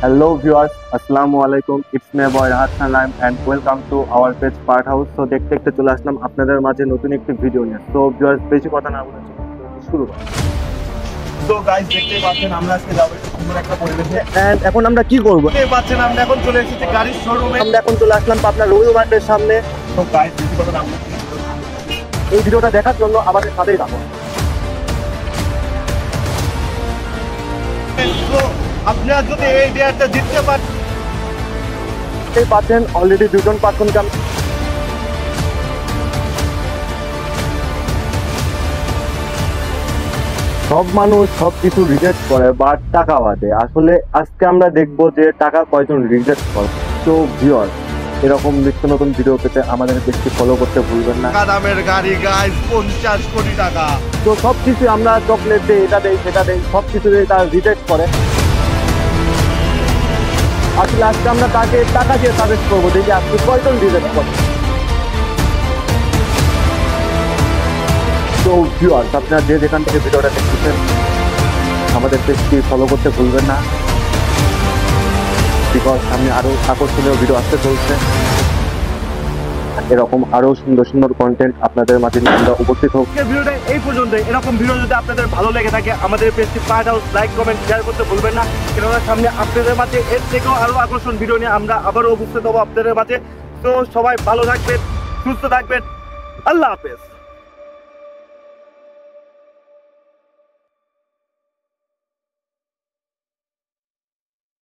Hello viewers, Assalamu alaikum. It's my boy Rahat Khan and welcome to our page Part House. So দেখতে চলে আসলাম আপনাদের মাঝে নতুন একটি ভিডিও নিয়ে। So viewers বেশি কথা না বলে শুরু করি। তো গাইস দেখতেই পাচ্ছেন আমরা আজকে যাব সুন্দর একটা পরিবেশে। And এখন আমরা কি করব? দেখতেই পাচ্ছেন আমরা এখন চলে এসেছি গাড়ির শোরুমে। আমরা এখন চলে আসলাম পাবনা রবিউল মার্কেটের সামনে। তো গাইস বেশি কথা না বলে এই ভিডিওটা দেখার জন্য আমাদের সাথেই থাকুন। তো আপনারা যদি এই ডিয়ারটা জিততে পারেন এই পাচ্ছেন অলরেডি দুজন পার্সনকে সব মানুষ সবকিছু রিজেক্ট করে বাট টাকা বাদে। আসলে আজকে আমরা দেখবো যে টাকা কয়জন রিজেক্ট করে। তো ভিউয়ার এরকম নিত্য নতুন ভিডিও পেতে আমাদের পেজটি ফলো করতে ভুলবেন না। দামের গাড়ি গাইস 50 কোটি টাকা। তো সবকিছু আমরা চকলেট দেই, এটা দেই, সেটা দেই, সবকিছু দিয়ে তারা রিজেক্ট করে। আসলে আজকে আমরা তাকে টাকা দিয়ে সাজেস্ট করবো দেখি আজকে কয়জন রিজেক্ট করে। তো ভিউয়ার্স আপনারা যে যেখান থেকে ভিডিওটা দেখতেছেন আমাদের পেজটি ফলো করতে ভুলবেন না, বিকজ সামনে আরো আকর্ষণীয় ভিডিও আসতে চলছে। এরকম আরো সুন্দর সুন্দর কন্টেন্ট আপনাদের মাঝে নিয়ে আমরা উপস্থিত হোক। ভিডিওটা এই পর্যন্ত। এরকম ভিডিও যদি আপনাদের ভালো লেগে থাকে আমাদের পেজটি part house like comment share করতে ভুলবেন না, কেননা সামনে আপনাদের মাঝে এর থেকেও আরো আকর্ষণ ভিডিও নিয়ে আমরা আবারও উপস্থিত হবো আপনাদের মাঝে। তো সবাই ভালো থাকবেন, সুস্থ থাকবেন, আল্লাহ হাফেজ।